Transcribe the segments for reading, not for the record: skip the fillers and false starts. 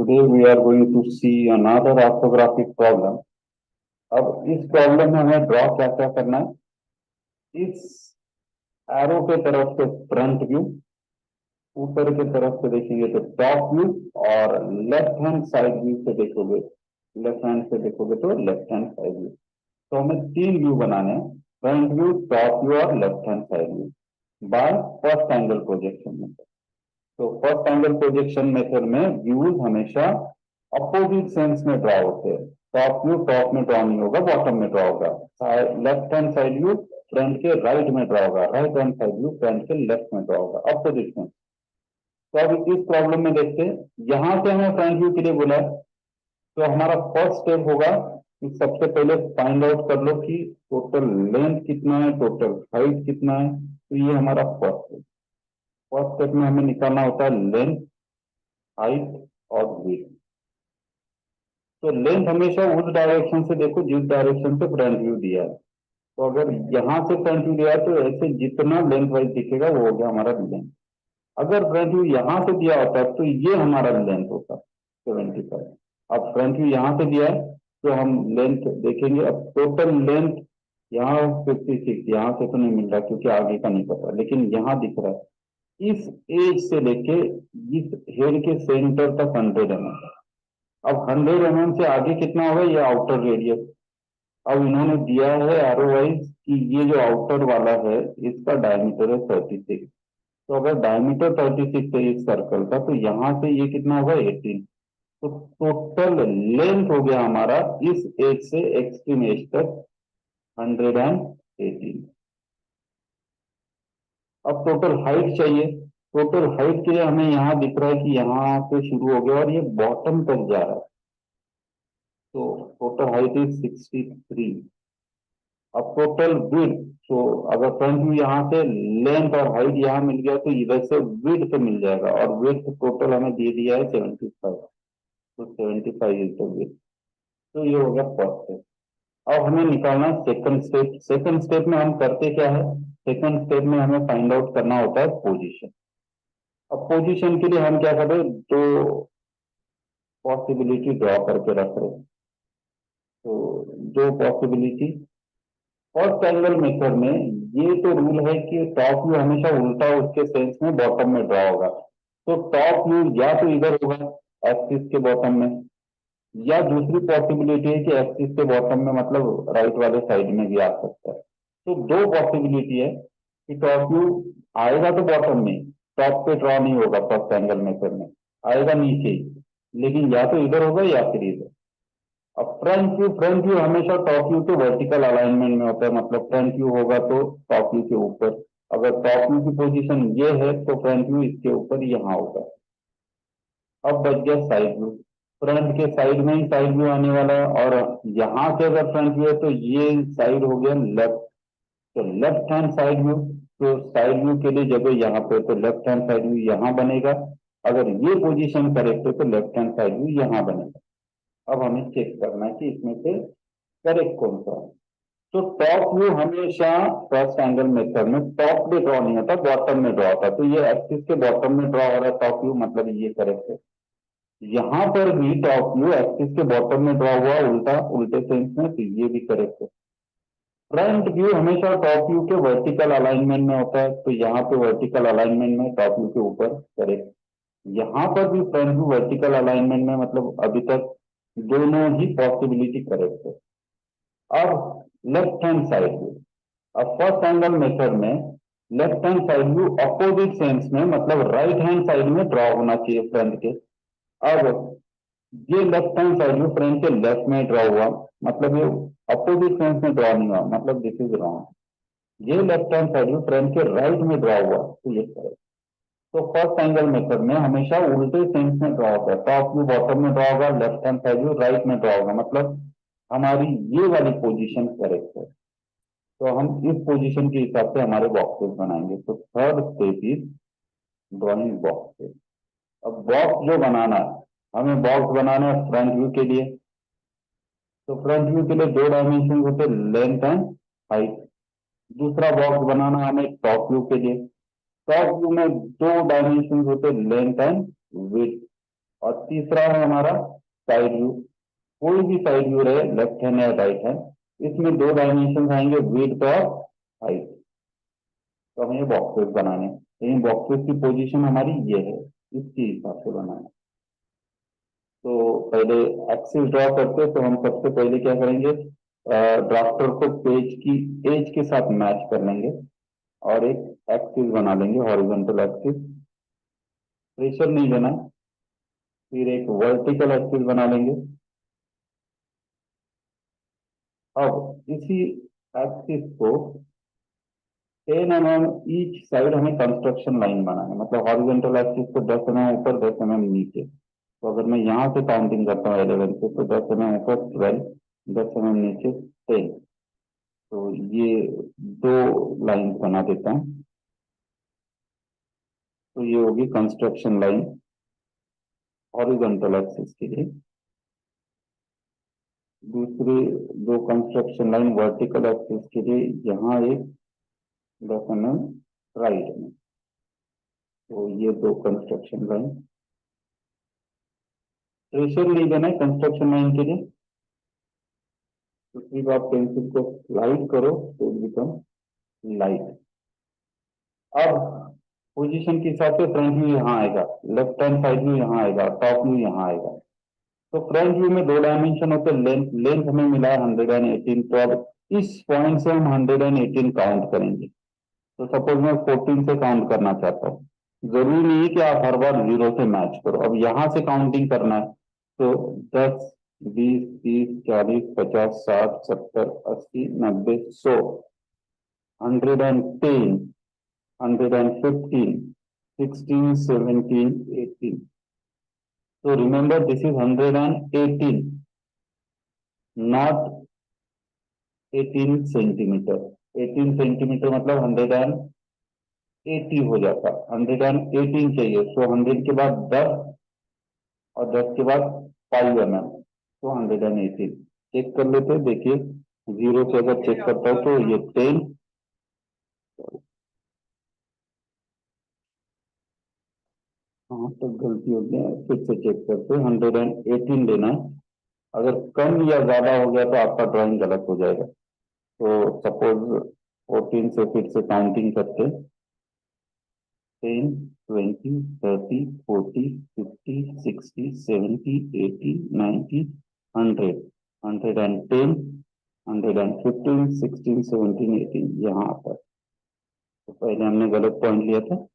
Today we are going to see another orthographic problem. अब इस problem में हमें ड्रॉ क्या क्या करना है। इस एरो के तरफ से फ्रंट व्यू, ऊपर के तरफ से देखेंगे तो टॉप व्यू, और लेफ्ट हैंड साइड व्यू से देखोगे, लेफ्ट हैंड से देखोगे तो लेफ्ट हैंड साइड व्यू। तो हमें तीन व्यू बनाने हैं, फ्रंट व्यू, टॉप व्यू और left hand side view, by first angle projection method. तो फर्स्ट एंगल प्रोजेक्शन मेथड में व्यूज हमेशा अपोजिट सेंस में ड्रॉ होते हैं। टॉप व्यू टॉप में ड्रॉ नहीं होगा, बॉटम में ड्रॉ होगा। Left hand side view front के राइट में ड्रॉ होगा, right hand side view front के लेफ्ट में ड्रॉ होगा, अपोजिट सेंस। तो अब इस प्रॉब्लम में देखते हैं, यहां से हमें फ्रंट व्यू के लिए बोला है, तो हमारा फर्स्ट स्टेप होगा कि सबसे पहले फाइंड आउट कर लो कि टोटल लेंथ कितना है, टोटल हाइट कितना है। तो ये हमारा फर्स्ट स्टेप। फर्स्ट स्टेप में हमें निकालना होता है लेंथ, हाइट और विड्थ। तो लेंथ हमेशा उस डायरेक्शन से देखो जिस डायरेक्शन से फ्रंट व्यू दिया है। तो अगर यहाँ से फ्रंट व्यू दिया है तो ऐसे जितना लेंथ वाइज दिखेगा वो हो गया हमारा लेंथ। अगर फ्रंट व्यू यहाँ से दिया होता है तो ये हमारा लेंथ होता 75। अब फ्रंट व्यू यहाँ से दिया है तो हम लेंथ देखेंगे। अब टोटल लेंथ यहाँ 56, यहाँ से तो नहीं मिल रहा क्योंकि आगे का नहीं पता, लेकिन यहाँ दिख रहा है इस एज से लेके इस हेड के सेंटर तक 100 mm। अब 100 mm से आगे कितना होगा, ये आउटर रेडियस। अब इन्होंने दिया है एरो वाइज कि ये जो आउटर वाला है इसका डायमीटर है 36। तो अगर डायमीटर 36 है इस सर्कल का तो यहाँ से ये कितना होगा 18। तो टोटल लेंथ हो गया हमारा इस एज से एक्सट्रीम एज तक 118। अब टोटल हाइट चाहिए। टोटल हाइट के लिए हमें यहाँ दिख रहा है कि यहाँ से शुरू हो गया और ये बॉटम तक जा रहा है। तो टोटल हाइट इज 63। अब टोटल विड्थ, तो अगर फ्रंट व्यू यहाँ से लेंथ और हाइट यहाँ मिल गया तो इधर से विड्थ मिल जाएगा, और विड्थ टोटल हमें दे दिया है 75। तो 75 इज द विड्थ। तो ये हो गया फर्स्ट स्टेप। अब हमें निकालना सेकंड स्टेप। सेकंड स्टेप में हम करते क्या है, सेकंड स्टेप में हमें फाइंड आउट करना होता है पोजीशन। अब पोजीशन के लिए हम क्या कर रहे हैं, दो पॉसिबिलिटी ड्रॉ करके रख रहे हैं। तो दो पॉसिबिलिटी, फर्स्ट एंगल मेथड में ये तो रूल है कि टॉप व्यू हमेशा उल्टा उसके सेंस में बॉटम में ड्रॉ होगा। तो टॉप व्यू या तो इधर होगा एक्सिस के बॉटम में, या दूसरी पॉसिबिलिटी है कि एक्सिस के बॉटम में मतलब राइट वाले साइड में भी आ सकता है। तो दो पॉसिबिलिटी है कि टॉप व्यू आएगा तो बॉटम में, टॉप पे ड्रॉ नहीं होगा फर्स्ट एंगल मेथड में, आएगा नीचे ही, लेकिन या तो इधर होगा या फिर इधर। अब फ्रंट व्यू हमेशा टॉप व्यू के वर्टिकल अलाइनमेंट में होता है, मतलब फ्रंट व्यू होगा तो टॉप व्यू के ऊपर। अगर टॉप व्यू की पोजीशन ये है तो फ्रंट व्यू इसके ऊपर यहाँ होगा। अब बच गया साइड व्यू। फ्रंट के साइड में ही साइड व्यू आने वाला है, और यहाँ से अगर फ्रंट व्यू है तो ये साइड हो गया लेफ्ट। तो लेफ्ट हैंड साइड व्यू, तो साइड व्यू के लिए जगह यहाँ पे, तो लेफ्ट हैंड साइड व्यू यहाँ बनेगा। अगर ये पोजीशन करेक्ट है तो लेफ्ट हैंड साइड व्यू यहाँ बनेगा। अब हमें चेक करना है कि इसमें से करेक्ट कौन सा है। तो टॉप व्यू हमेशा फर्स्ट एंगल मेथड में टॉप पे ड्रॉ नहीं होता, बॉटम में ड्रॉ होता है। तो ये एक्सिस के बॉटम में ड्रॉ हो रहा है टॉप व्यू, मतलब ये करेक्ट है। यहाँ पर भी टॉप व्यू एक्सिस के बॉटम में ड्रॉ हुआ उल्टा, उल्टे सेंस में, तो ये भी करेक्ट है। फ्रंट व्यू हमेशा टॉप व्यू के वर्टिकल अलाइनमेंट में होता है, तो यहाँ पे वर्टिकल अलाइनमेंट में टॉप व्यू के ऊपर करेक्ट। यहाँ पर भी फ्रंट व्यू वर्टिकल अलाइनमेंट में, मतलब अभी तक दोनों ही पॉसिबिलिटी करेक्ट है। अब लेफ्ट हैंड साइड व्यू, अब फर्स्ट एंगल मेथड में left hand side view opposite sense में, मतलब राइट हैंड साइड में ड्रॉ होना चाहिए फ्रंट के। अब ये left hand side view front के लेफ्ट में ड्रॉ हुआ, मतलब ये अपोजिट सेंस में ड्रॉ नहीं हुआ, मतलब दिस इज रॉन्ग। ये left hand side view front के राइट में ड्रॉ हुआ, तो ये करेक्ट। तो फर्स्ट एंगल मेथड में हमेशा उल्टे सेंस में ड्रॉ होता है। टॉप व्यू बॉटम में ड्रॉ होगा, left hand side view right में ड्रॉ होगा, मतलब हमारी ये वाली पोजीशन करेक्ट है। तो हम इस पोजीशन के हिसाब से हमारे बॉक्सेस बनाएंगे। तो third step is drawing boxes. अब बॉक्स जो बनाना है, हमें बॉक्स बनाना है फ्रंट व्यू के लिए। तो फ्रंट व्यू के लिए दो डायमेंशन होते हैं, लेंथ एंड हाइट। दूसरा बॉक्स बनाना है हमें टॉप व्यू के लिए। टॉप व्यू में दो डायमेंशन होते हैं, लेंथ एंड विड्थ। और तीसरा है हमारा साइड व्यू। कोई भी साइड व्यू रहे, लेफ्ट हैंड या राइट हैंड, इसमें दो डायमेंशन आएंगे, विड्थ और हाइट। तो हमें ये बॉक्सेस बनाने हैं। लेकिन बॉक्सेस की पोजीशन हमारी ये है, इसके हिसाब से बनाना है। तो पहले एक्सिस ड्रॉ करते हैं, तो हम सबसे पहले क्या करेंगे, ड्राफ्टर को पेज की एज के साथ मैच कर लेंगे और एक एक्सिस बना लेंगे, हॉरिजॉन्टल एक्सिस। प्रेशर नहीं देना है। फिर एक वर्टिकल एक्सिस बना लेंगे। अब इसी एक्सिस को 10 mm ईच साइड हमें कंस्ट्रक्शन लाइन बनाना है, मतलब हॉरिजॉन्टल एक्सिस को 10 mm ऊपर, 10 mm नीचे। तो अगर मैं यहाँ से काउंटिंग करता हूँ 11 से, तो 10 mm ऊपर 12, 10 mm नीचे 10। तो ये दो लाइन बना देता हूँ। तो ये होगी कंस्ट्रक्शन लाइन हॉरिजॉन्टल एक्सिस के लिए। दूसरी दो कंस्ट्रक्शन लाइन वर्टिकल एक्सिस के लिए, यहाँ एक 10 mm राइट में। तो ये दो कंस्ट्रक्शन लाइन। प्रेशर नहीं देना है कंस्ट्रक्शन लाइन के लिए। तो सिर्फ आप पेंसिल को स्लाइड करो तो बिकम लाइट। अब पोजीशन के हिसाब से फ्रंट व्यू यहाँ आएगा, लेफ्ट हैंड साइड व्यू यहाँ आएगा, टॉप व्यू यहाँ आएगा। तो फ्रंट व्यू में दो डायमेंशन होते हैं, लेंथ लेंथ हमें मिला है 118। तो अब इस पॉइंट से हम 118 काउंट करेंगे। तो सपोज मैं 14 से काउंट करना चाहता हूँ। जरूरी नहीं है कि आप हर बार 0 से मैच करो, अब यहाँ से काउंटिंग करना है। तो 10, 20, 30, 40, 50, 60, 70, 80, 90, 100, 110, 115, 16, 17, 18। So remember this is 118, not 18 centimetre. 18 centimetre मतलब 180 हो जाता, 118 चाहिए। सो 100 के बाद 10 और 10 के बाद 5 mm, तो 118। चेक कर लेते हैं, देखिए 0 से अगर चेक करता हूँ तो ये 10। हाँ तो गलती हो गया, फिर से चेक करते हैं। 118 लेना है। अगर कम या ज्यादा हो गया तो आपका ड्राइंग गलत हो जाएगा। तो सपोज 14 से फिर से काउंटिंग करते, 10, 20, 30, 40, 50, 60, 70, 80, 90, 100, 110, 115, 16, 17, 18 यहाँ आता है। तो पहले हमने गलत पॉइंट लिया था,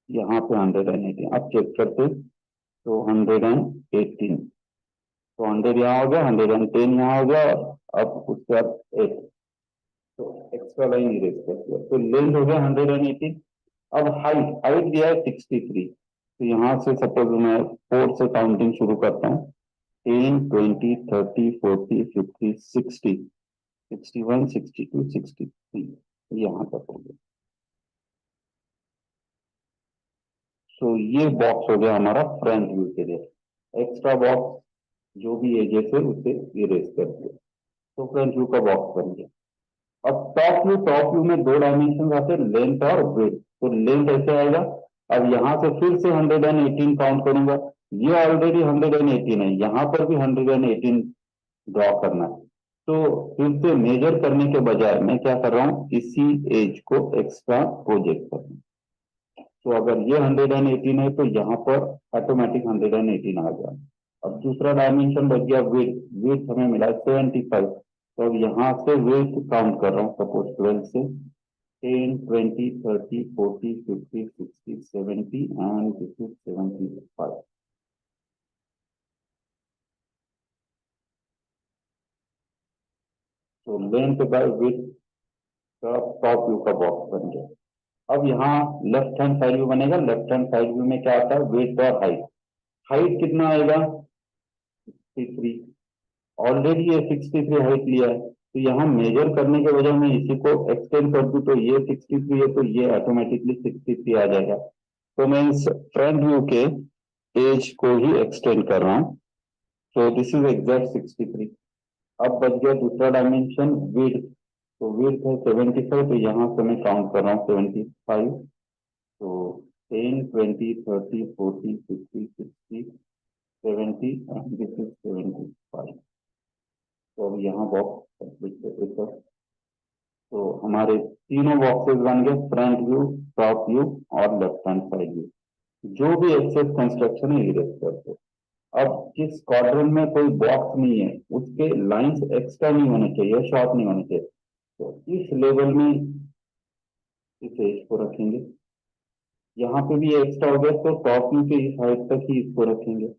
यहाँ पे 118। अब चेक करते, तो 118। तो 100 यहाँ हो गया, 110 यहाँ हो गया, अब उसके बाद 8। तो एक्स्ट्रा लाइन इरेज कर दिया। तो लेंथ हो गया 118। अब हाइट हाइट दिया है 63। तो यहाँ से सपोज मैं 4 से काउंटिंग शुरू करता हूँ। 10, 20, 30, 40, 50, 60, 61, 62, 63, यहाँ तक हो गया। तो ये बॉक्स हो गया हमारा फ्रंट व्यू के लिए। एक्स्ट्रा बॉक्स जो भी एजेस है उसे इरेज कर दिया। तो फ्रंट व्यू का बॉक्स बन गया। अब टॉप व्यू में दो डायमेंशन आते हैं, लेंथ और विड्थ। तो लेंथ ऐसे आएगा। अब यहाँ से फिर से 118 काउंट करूंगा। ये ऑलरेडी 118 है, यहाँ पर भी 118 ड्रॉ करना है। तो फिर से मेजर करने के बजाय मैं क्या कर रहा हूँ, इसी एज को एक्स्ट्रा प्रोजेक्ट कर रहा हूँ। तो अगर ये 118 है तो यहाँ पर ऑटोमेटिक 118 आ गया। अब दूसरा डायमेंशन बच गया विड्थ। विड्थ हमें मिला 75। तो अब यहाँ से विड्थ काउंट कर रहा हूँ, सपोज 12 से 10, 20, 30, 40, 50, 60, 70 एंड दिस इज 75। तो लेंथ बाय विड्थ का टॉप व्यू का बॉक्स बन गया। अब यहाँ लेफ्ट हैंड साइड व्यू बनेगा। लेफ्ट हैंड साइड व्यू में क्या आता है, विड्थ और हाइट। हाइट कितना आएगा, 63। ऑलरेडी ये 63 हाइट लिया है। तो यहाँ मेजर करने के बजाय मैं इसी को एक्सटेंड कर दूं, तो ये 63 है, तो ये ऑटोमेटिकली 63 आ जाएगा। तो मैं इस फ्रंट व्यू के एज को ही एक्सटेंड कर रहा हूँ। तो दिस इज एग्जैक्ट 63। अब बच गया दूसरा डायमेंशन विड्थ। तो विड्थ है 75। तो यहाँ से मैं काउंट कर रहा हूँ 75। तो 10, 20, 30, 40, 50, 60, 70 and this is 75। तो अब यहाँ बॉक्स कंप्लीट कर देते हैं। तो हमारे तीनों बॉक्सेस बन गए, फ्रंट व्यू, टॉप व्यू और लेफ्ट हैंड साइड व्यू। जो भी एक्सेस कंस्ट्रक्शन है इरेज करते हैं। अब जिस क्वाड्रेंट में कोई बॉक्स नहीं है उसके लाइंस एक्स्ट्रा नहीं होने चाहिए, शॉर्ट नहीं होने चाहिए। तो इस लेवल में इसे इसको रखेंगे। यहाँ पे भी एक्स्ट्रा हो गया तो टॉप व्यू के इस हाइट तक ही इसको रखेंगे।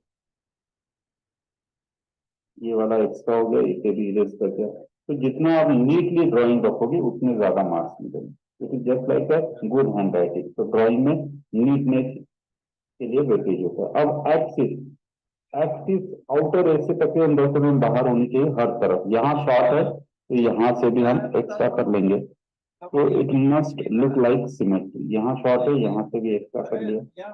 ये वाला एक्स्ट्रा हो गया, इसे भी इरेज कर दिया। तो जितना आप नीटली ड्राइंग रखोगे उतने ज्यादा मार्क्स मिलेंगे, क्योंकि just like a good hand writing. तो ड्राइंग में नीटनेस के लिए वेटेज होता है। अब एक्सिस, एक्सिस आउटर एज से तक अंदर से में बाहर होनी चाहिए हर तरफ। यहाँ शॉर्ट है तो यहाँ से भी हम एक्स्ट्रा कर लेंगे। तो it must look like symmetry. यहाँ शॉर्ट है, यहाँ से भी एक्स्ट्रा कर लिया।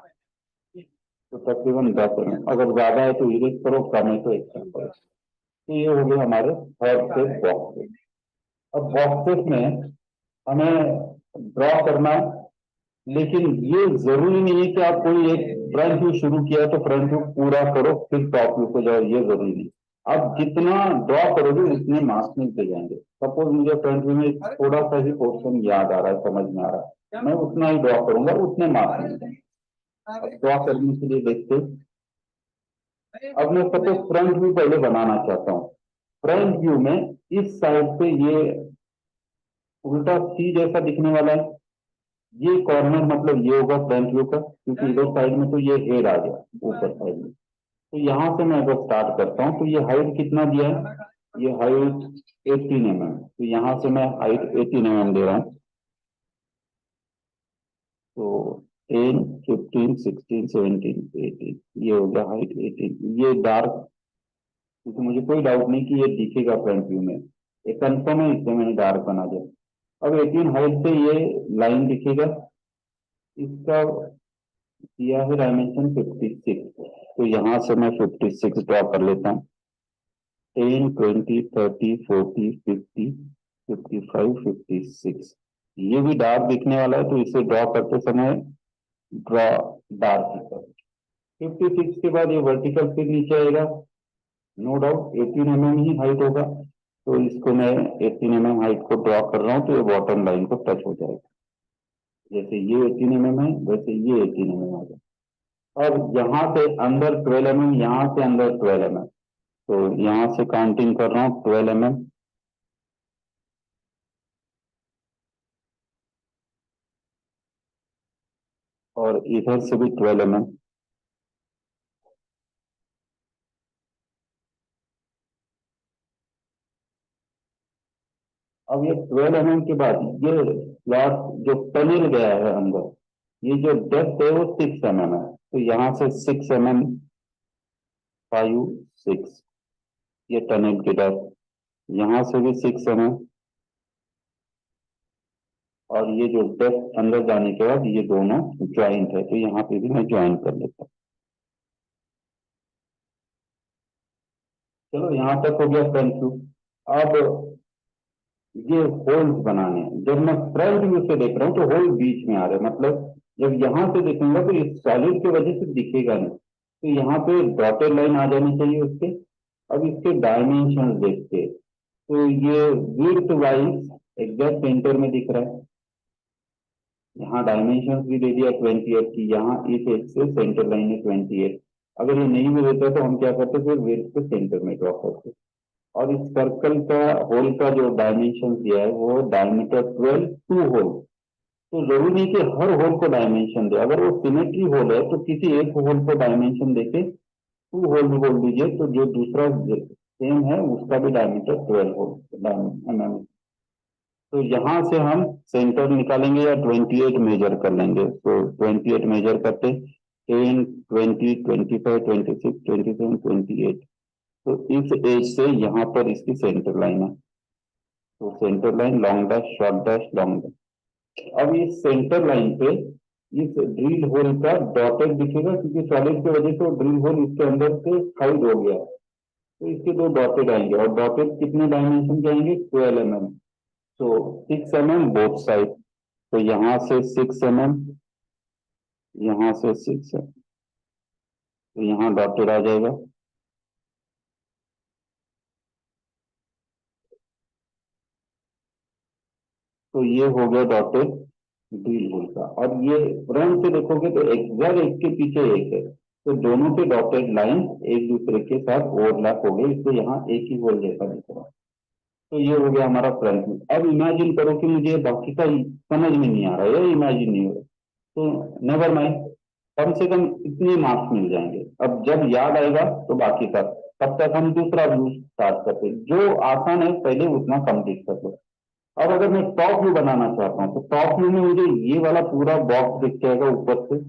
तो तकरीबन 10 है। अगर ज्यादा है तो इरेज करो, कम है तो एक्स्ट्रा करो। तो ये हो गए हमारे थर्ड से बॉक्सेस। अब बॉक्सेस में हमें ड्रॉ करना है, लेकिन ये जरूरी नहीं है कि आप कोई एक फ्रंट व्यू शुरू किया तो फ्रंट व्यू पूरा करो फिर टॉप व्यू को जाओ, ये जरूरी नहीं। आप जितना ड्रॉ करोगे उतने मार्क्स मिलते जाएंगे। सपोज मुझे फ्रंट व्यू में थोड़ा सा ही पोर्शन याद आ रहा है, समझ में आ रहा है, मैं उतना ही ड्रॉ करूंगा, उतने मार्क्स मिलते। ड्रॉ करने के लिए देखते, अब मैं सपोज फ्रंट व्यू पहले बनाना चाहता हूँ। फ्रंट व्यू में इस साइड पे ये उल्टा सी जैसा दिखने वाला है, ये कॉर्नर मतलब ये होगा फ्रंट व्यू का, क्योंकि इधर साइड में तो ये हेड आ गया ऊपर साइड में। तो यहाँ से मैं अगर स्टार्ट करता हूँ तो ये हाइट कितना दिया है, ये हाइट 18 mm। तो यहाँ से मैं हाइट 18 mm दे रहा हूँ। तो 10, 15, 16, 17, 18, ये हो गया हाइट 18। ये डार्क, क्योंकि मुझे कोई डाउट नहीं कि ये दिखेगा फ्रंट व्यू में, ये कंफर्म है, इससे मैंने डार्क बना दिया। अब 18 हाइट से ये लाइन दिखेगा, इसका दिया है डायमेंशन 56। तो यहाँ से मैं 56 ड्रॉ कर लेता हूँ। 10, 20, 30, 40, 50, 55, 56। ये भी डार्क दिखने वाला है, तो इसे ड्रॉ करते समय ड्रॉ डार्क ही करो। 56 के बाद ये वर्टिकल फिर नीचे आएगा, नो डाउट 18 mm ही हाइट होगा। तो इसको मैं 18 mm हाइट को ड्रॉ कर रहा हूँ, तो ये बॉटम लाइन को टच हो जाएगा। जैसे ये 18 mm है वैसे ये 18 mm आ जाए। अब यहाँ से अंदर 12 mm, यहाँ से अंदर 12 mm। तो यहाँ से काउंटिंग कर रहा हूँ 12 mm, और इधर से भी 12 mm। अब ये 12 mm के बाद ये स्लॉट जो टनल गया है अंदर, ये जो डेप्थ है वो 6 mm है। तो यहाँ से 6 mm, 5, 6, ये टनल की डेप्थ। यहाँ से भी 6 mm, और ये जो डेप्थ अंदर जाने के बाद ये दोनों ज्वाइंट है, तो यहाँ पे भी मैं ज्वाइन कर लेता हूँ। चलो यहाँ तक हो गया फ्रंट व्यू। अब ये होल्स बनाने हैं। जब मैं फ्रंट व्यू से देख रहा हूँ तो होल बीच में आ रहे हैं, मतलब जब यहाँ से देखूंगा तो इस सॉलिड की वजह से दिखेगा नहीं, तो यहाँ पे डॉटेड लाइन आ जानी चाहिए उसके। अब इसके डायमेंशन देखते हैं, तो ये विड्थ वाइज एग्जैक्ट सेंटर में दिख रहा है। यहाँ डायमेंशन भी दे दिया 28 की, यहाँ इस एज से सेंटर लाइन है 28। अगर ये नहीं भी देता तो हम क्या करते, फिर विड्थ को सेंटर में ड्रॉ करते। और इस सर्कल का होल का जो डायमेंशन दिया है वो डायमीटर 12, 2 होल। तो जरूरी नहीं कि हर होल को डायमेंशन दे। अगर वो सिमेट्री होल है तो किसी एक होल को डायमेंशन देके 2 होल भी बोल दीजिए, तो जो दूसरा सेम है उसका भी डायमीटर 12 होल mm। तो यहाँ से हम सेंटर निकालेंगे या 28 मेजर कर लेंगे। तो 28 मेजर करते 10, 20, 25, 26, 27, 28। तो इस एज से यहाँ पर इसकी सेंटर लाइन है। तो centre line long dash short dash long dash. अब इस सेंटर लाइन पे इस ड्रिल होल का डॉटेड दिखेगा, क्योंकि सॉलिड की वजह से वो ड्रिल होल इसके अंदर से हाइड हो गया। तो इसके दो डॉटेड आएंगे, और डॉटेड कितने डायमेंशन के आएंगे, 12 mm। तो 6 mm बोथ साइड। तो यहाँ से 6 mm, यहाँ से 6 है, तो यहाँ डॉटेड आ जाएगा। तो ये हो गया डॉटेड ड्रिल होल का। और ये फ्रंट से देखोगे तो एग्जैक्ट एक के पीछे एक है, तो दोनों के डॉटेड लाइन एक दूसरे के साथ ओवरलैप हो गई, इसलिए यहाँ एक ही होल जैसा दिख रहा है। तो ये हो गया हमारा फ्रंट व्यू। अब इमेजिन करो कि मुझे बाकी का समझ में नहीं आ रहा है, इमेजिन नहीं हो रहा, तो नेवर माइंड, कम से कम इतने मार्क्स मिल जाएंगे। अब जब याद आएगा तो बाकी का, तब तक हम दूसरा व्यू स्टार्ट करते हैं। जो आसान है पहले उतना कंप्लीट कर लो। अब अगर मैं टॉप व्यू बनाना चाहता हूँ, तो टॉप व्यू में मुझे ये वाला पूरा बॉक्स दिख जाएगा ऊपर से।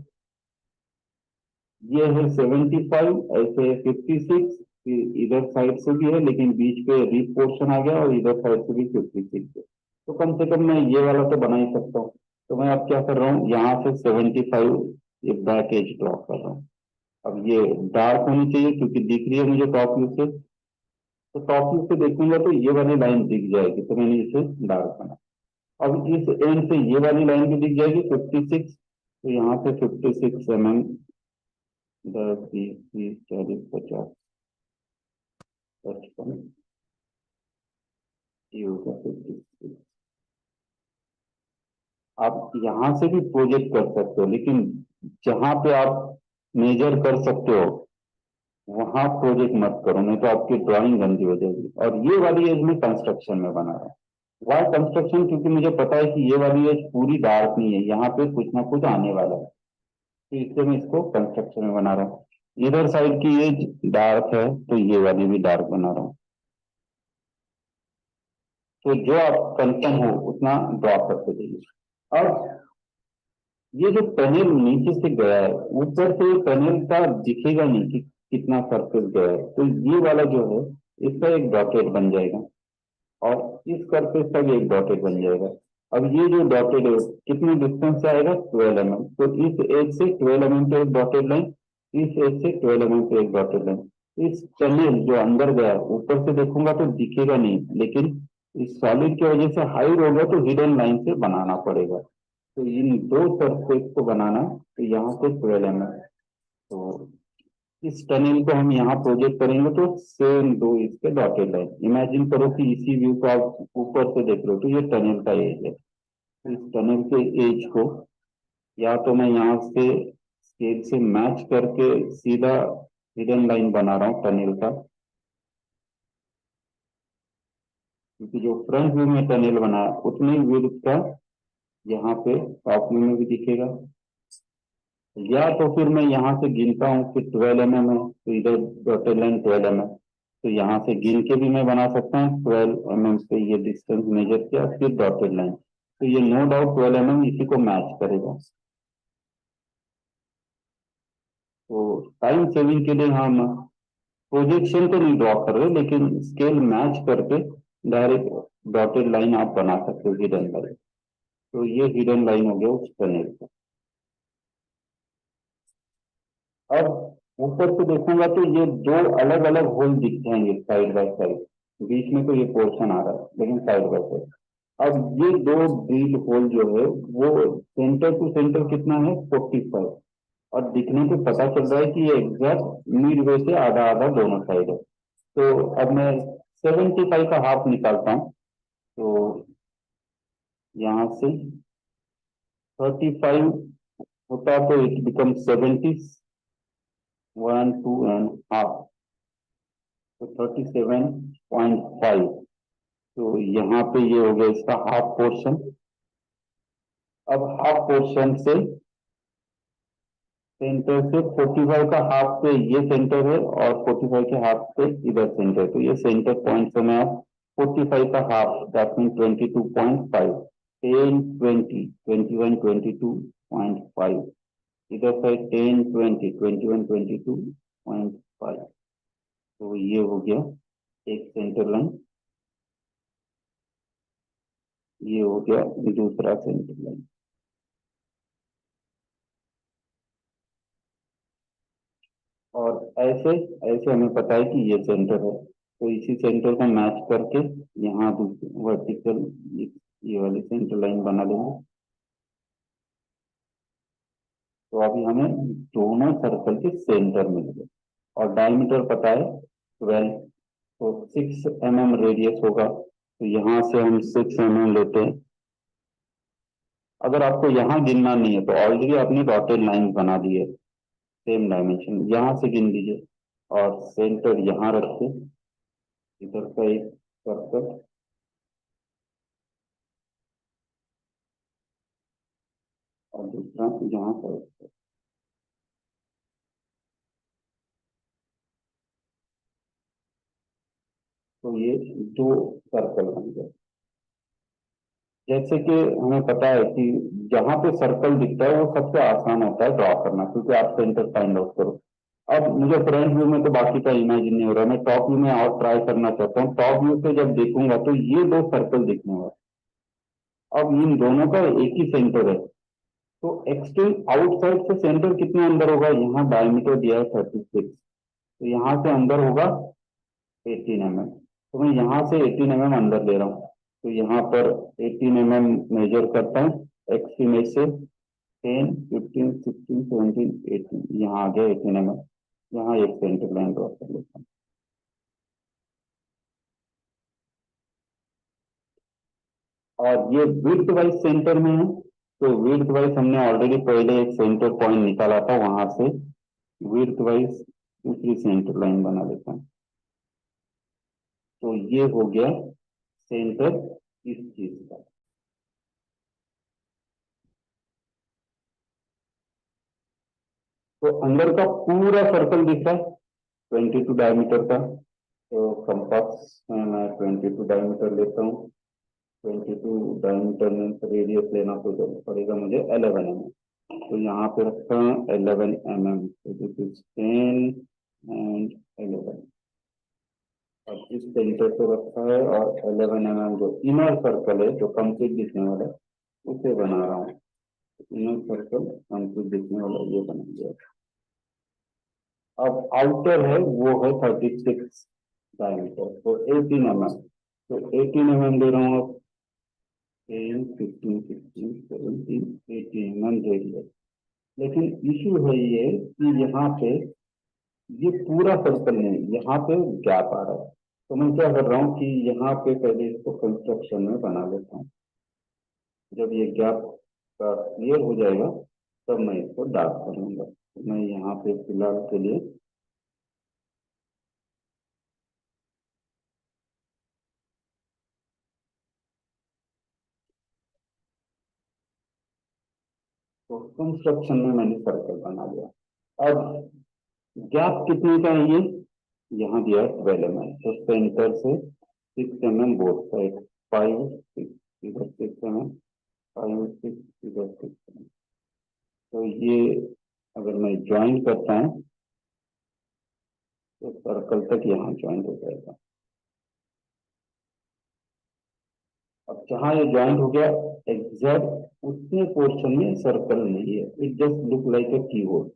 ये है 75, ऐसे 56, इधर साइड से भी है लेकिन बीच पे रिप पोर्शन आ गया, और इधर साइड से भी 56 है। तो कम से कम मैं ये वाला तो बना ही सकता हूँ। तो मैं अब क्या कर रहा हूँ, यहाँ से 75 एक बैक एज ड्रॉ कर रहा हूँ। अब ये डार्क होनी चाहिए क्योंकि दिख रही है मुझे टॉप व्यू से। तो टॉप व्यू से देखूंगा तो ये वाली लाइन दिख जाएगी, तो मैंने इसे डार्क बना। अब इस एंड से ये वाली लाइन भी दिख जाएगी 56, तो यहाँ से 56 mm, 10, 20, 30, 40, 50, 55, ये होगा 56। आप यहाँ से भी प्रोजेक्ट कर सकते हो, लेकिन जहां पे आप मेजर कर सकते हो वहां प्रोजेक्ट मत करो, नहीं तो आपकी ड्राइंग गंदी हो जाएगी। और ये वाली एज में कंस्ट्रक्शन में बना रहा हूँ। Why construction? क्योंकि मुझे पता है कि ये वाली एज पूरी डार्क नहीं है, यहाँ पे कुछ ना कुछ आने वाला है, तो इसलिए मैं इसको कंस्ट्रक्शन में बना रहा हूँ। इधर साइड की एज डार्क है, तो ये वाली भी डार्क बना रहा हूँ। तो जो आप कंफर्म हो उतना ड्रॉ करते जाइए। अब ये जो टनल नीचे से गया है, ऊपर से टनल का दिखेगा नहीं कि कितना सरफेस गया है, तो ये वाला जो है इसका एक डॉटेड बन जाएगा, और इस सरफेस का भी एक डॉटेड बन जाएगा। अब ये जो डॉटेड है कितने डिस्टेंस से आएगा, 12 mm। तो इस एज से 12 mm पे एक डॉटेड लाइन, इस एज से 12 mm पे एक डॉटेड लाइन। इस टनल जो अंदर गया ऊपर से देखूंगा तो दिखेगा नहीं, लेकिन इस सॉलिड की वजह से हाइड होगा तो हिडन लाइन से बनाना पड़ेगा। तो इन दो सरफेस को बनाना, तो यहाँ से 12 mm। तो इस टनल को हम यहाँ प्रोजेक्ट करेंगे तो सेम दो इसके डॉटेड लाइन। इमेजिन करो कि इसी व्यू को आप ऊपर से देख रहे हो, तो ये टनल का एज है। तो इस टनल के एज को या तो मैं यहाँ से स्केल से मैच करके सीधा हिडन लाइन बना रहा हूँ टनल का, क्योंकि जो फ्रंट व्यू में टनल बना उतनी विड्थ का यहाँ पे टॉप व्यू में भी दिखेगा। या तो फिर मैं यहाँ से गिनता हूँ कि 12 mm है, तो इधर डॉटेड लाइन 12 mm, तो यहाँ से गिन के भी मैं बना सकता हूँ। 12 mm से ये डिस्टेंस मेजर किया, फिर डॉटेड लाइन, तो ये नो डाउट 12 mm इसी को मैच करेगा। तो टाइम सेविंग के लिए हम प्रोजेक्शन तो नहीं ड्रॉ कर रहे, लेकिन स्केल मैच करके डायरेक्ट डॉटेड लाइन आप बना सकते हो, हिडन लाइन। तो ये हिडन लाइन हो गया उस टनल का। अब ऊपर से देखूंगा तो ये दो अलग अलग होल दिख जाएंगे साइड बाय साइड। बीच में तो ये पोर्शन आ रहा है, लेकिन साइड बाय साइड। अब ये दो ड्रिल होल जो है वो सेंटर टू सेंटर कितना है, 45, और दिखने से पता चल रहा है कि ये एग्जैक्ट मिड वे से आधा आधा दोनों साइड है। तो अब मैं 75 का हाफ निकालता हूँ, तो यहाँ से 35 होता तो इट बिकम 70, 1, 2 एंड हाफ, तो 37.5। तो यहाँ पे ये हो गया इसका हाफ पोर्शन। अब हाफ पोर्शन से सेंटर से 45 का हाफ पे ये सेंटर है, और 45 के हाफ पे इधर सेंटर, तो ये सेंटर पॉइंट से मैं अब 45 का हाफ, दैट मीन 22.5, 10, 20, 21, 22.5, इधर साइड 10, 20, 21, 22.5। तो ये हो गया एक सेंटर लाइन, ये हो गया दूसरा सेंटर लाइन। और ऐसे ऐसे हमें पता है कि ये सेंटर है, तो इसी सेंटर को मैच करके यहाँ वर्टिकल ये वाली सेंटर लाइन बना देंगे। तो अभी हमें दोनों सर्कल के सेंटर मिल गए और डायमीटर पता है 12, तो 6 mm रेडियस होगा, तो यहाँ से हम 6 mm लेते हैं। अगर आपको यहाँ गिनना नहीं है तो ऑलरेडी आपने डॉटेड लाइन बना दी है सेम डायमेंशन, यहाँ से गिन लीजिए और सेंटर यहाँ रखते, इधर का एक सर्कल और दूसरा यहाँ का एक। तो ये दो सर्कल बन गए। जैसे कि हमें पता है कि जहां पे सर्कल दिखता है वो सबसे आसान होता है ड्रॉ करना, क्योंकि आप सेंटर फाइंड आउट करो। अब मुझे फ्रंट व्यू में तो बाकी का इमेजिन नहीं हो रहा, मैं टॉप व्यू में और ट्राई करना चाहता हूँ। टॉप व्यू से जब देखूंगा तो ये दो सर्कल दिखने वाले, अब इन दोनों का एक ही सेंटर है, तो एक्सट्रीम आउटसाइड से सेंटर कितने अंदर होगा, यहाँ डायमीटर दिया है 36, तो यहाँ से अंदर होगा 18 mm। तो मैं यहाँ से 18 mm अंदर ले रहा हूँ, तो यहाँ पर 18 mm मेजर करता हूँ, एक्सट्रीम एज से 10, 15, 16, 17, 18, यहाँ आ गया 18 mm। यहाँ एक सेंटर लाइन ड्रॉ कर लेता हूँ। और ये विड्थ वाइज सेंटर में है, तो विड्थ वाइज हमने ऑलरेडी पहले एक सेंटर पॉइंट निकाला था, वहां से विड्थ वाइज दूसरी सेंटर लाइन बना लेता हूँ। तो ये हो गया सेंटर इस चीज का। तो अंदर का पूरा सर्कल दिख रहा है 22 डायमीटर का, तो कंपास में मैं 22 डायमीटर लेता हूँ। 22 डायमीटर में रेडियस लेना तो जरूर पड़ेगा मुझे 11 mm, तो यहाँ पे रखता हूँ 11 mm, तो दिस इज 10 एंड 11। अब इस सेंटर को रखा है और 11 mm जो इनर सर्कल है जो कंप्लीट दिखने वाला है उसे बना रहा हूँ। इनर सर्कल कंप्लीट दिखने वाला ये बना दिया। अब आउटर है वो है 36 डायमीटर, तो 18 mm, तो 18 mm दे रहा हूँ अब। 10, 15, 16, 17, 18 mm दे दिया। लेकिन इशू है ये कि यहाँ पे ये पूरा सर्कल नहीं, यहाँ पे गैप आ रहा है, तो मैं क्या कर रहा हूँ कि यहाँ पे पहले इसको कंस्ट्रक्शन में बना लेता हूँ। जब ये गैप का क्लियर हो जाएगा तब मैं इसको डार्क करूंगा। तो मैं यहाँ पे फिलहाल के लिए तो कंस्ट्रक्शन में मैंने सर्कल बना लिया। अब गैप कितने का है ये, यहाँ दिया है 12 mm, तो सेंटर से 6 mm बोथ साइड, 5, 6, इधर 6 mm, 5, 6, इधर 6 mm। तो ये अगर मैं ज्वाइन करता हूँ तो सर्कल तक यहाँ ज्वाइंट हो जाएगा। अब जहाँ ये ज्वाइंट हो गया एग्जैक्ट उतने पोर्शन में सर्कल नहीं है, it just look like a keyboard.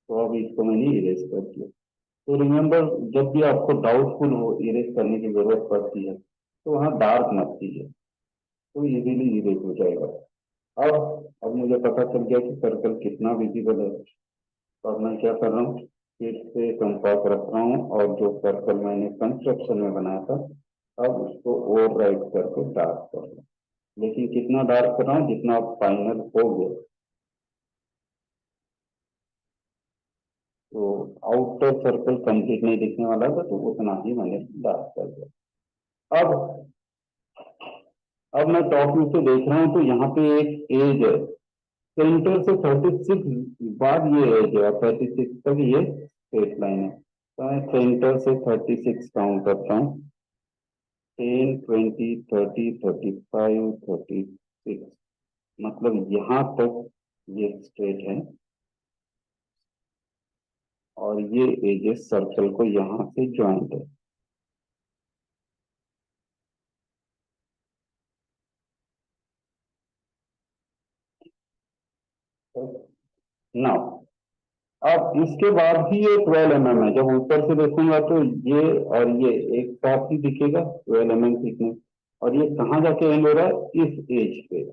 तो अब इसको मैंने इरेज कर दिया। तो रिमेम्बर, जब भी आपको डाउटफुल हो इरेज करने की जरूरत पड़ती है तो वहाँ डार्क मत कीजिए, तो इजीली इरेज हो जाएगा। अब मुझे पता चल गया कि सर्कल कितना विजिबल है, तो अब मैं क्या कर रहा हूँ, फिर से कंपास रख रहा हूँ और जो सर्कल मैंने कंस्ट्रक्शन में बनाया था अब उसको ओवरराइट करके डार्क कर रहा हूँ। लेकिन कितना डार्क कर रहा हूँ, जितना फाइनल हो गया। तो आउटर सर्कल कंप्लीट नहीं दिखने वाला था तो उतना ही मैंने डार्क कर दिया। अब मैं टॉप व्यू से देख रहा हूँ तो यहाँ पे एक एज है, सेंटर से 36 बाद ये एज है और 36 तक ये स्ट्रेट लाइन है। तो मैं सेंटर से 36 काउंट करता हूँ, 10, 20, 30, 35, 36, मतलब यहाँ तक ये स्ट्रेट है और ये एजेस सर्कल को यहाँ से ज्वाइंट है। नाउ अब इसके बाद भी ये 12 mm है, जब ऊपर से देखूंगा तो ये और ये एक साथ ही दिखेगा 12 mm दिखने, और ये कहाँ जाके एंड हो रहा है, इस एज पे।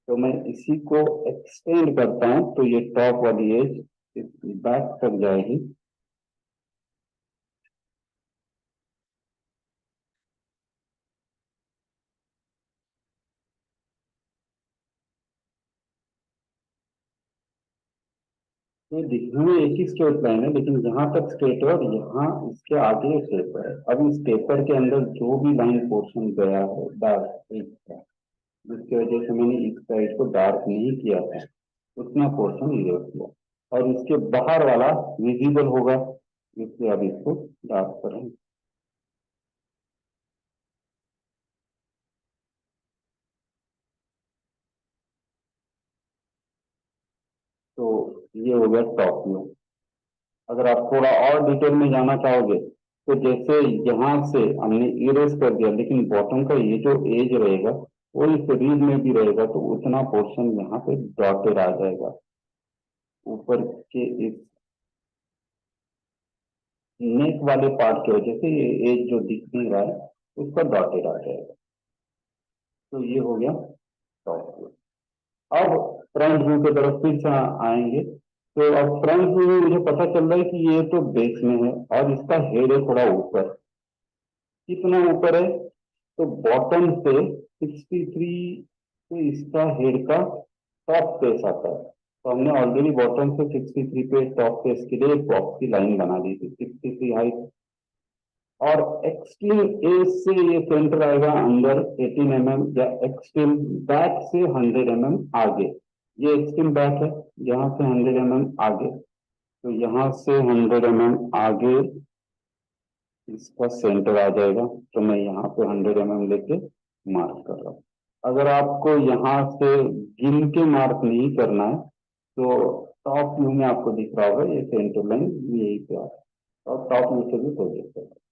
तो मैं इसी को एक्सटेंड करता हूं तो ये टॉप वाली एज बैक तक जाएगी। तो दिखने में एक ही स्ट्रेट लाइन है, लेकिन यहाँ तक स्ट्रेट है और यहाँ इसके आगे टेपर है। अब इस टेपर के अंदर जो भी लाइन पोर्शन गया है डार्क एक का, जिसकी वजह से मैंने इस साइड को डार्क नहीं किया था, उतना पोर्शन इरेज किया और इसके बाहर वाला विजिबल होगा, इसलिए अब इसको डार्क करें। तो ये हो गया टॉप व्यू। अगर आप थोड़ा और डिटेल में जाना चाहोगे तो जैसे यहाँ से हमने इरेज कर दिया, लेकिन बॉटम का ये जो एज रहेगा वो इस रीड में भी रहेगा, तो उतना पोर्शन यहाँ पे डॉटेड आ जाएगा। ऊपर के इस नेक वाले पार्ट की वजह से ये एज जो दिख नहीं रहा है उसका डॉटेड आ जाएगा। तो ये हो गया टॉप व्यू। अब फ्रंट व्यू की तरफ फिर से आएंगे। तो अब फ्रंट व्यू में मुझे पता चल रहा है कि ये तो बेस में है और इसका हेड है थोड़ा ऊपर। कितना ऊपर है? तो बॉटम से 63 पे इसका हेड का टॉप फेस आता है। तो हमने ऑलरेडी बॉटम से 63 पे टॉप फेस के लिए एक बॉक्स की लाइन बना दी थी, 63 हाइट। और एक्सट्रीम एज से ये सेंटर आएगा अंदर 18 mm, या एक्सट्रीम बैक से 100 mm आगे। ये एक्सट्रीम बैक है, यहाँ से 100 mm आगे, तो यहाँ से 100 mm आगे इसका सेंटर आ जाएगा। तो मैं यहाँ पे 100 mm लेके मार्क कर रहा हूँ। अगर आपको यहाँ से गिन के मार्क नहीं करना है तो टॉप व्यू में आपको दिख रहा होगा ये सेंटर लाइन यही पे आ रहा है और टॉप व्यू से भी प्रोजेक्ट कर रहा है।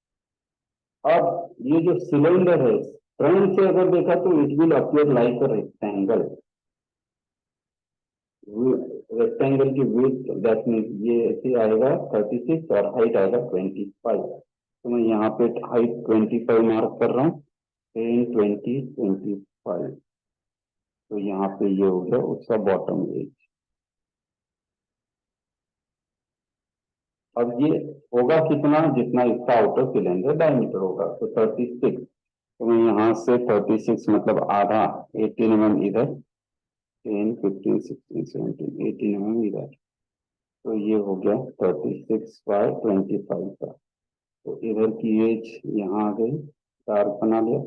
अब ये जो सिलेंडर है फ्रंट से अगर देखा तो it will appear like a rectangle. Rectangle की विड्थ दैट मीन ये ऐसे आएगा 36 और हाइट आएगा 25। तो मैं यहाँ पे हाइट 25 मार्क कर रहा हूँ, 10 20 25। तो यहाँ पे ये हो गया उसका बॉटम एज। अब ये होगा कितना, जितना इसका आउटर सिलेंडर डायमीटर होगा, तो 36। तो मैं यहाँ से 36 मतलब आधा, 18 mm इधर, 10 15 16 17 18 mm इधर, तो ये हो गया 36/25 का। तो इधर की एज यहाँ आ गई, डार्क बना लिया।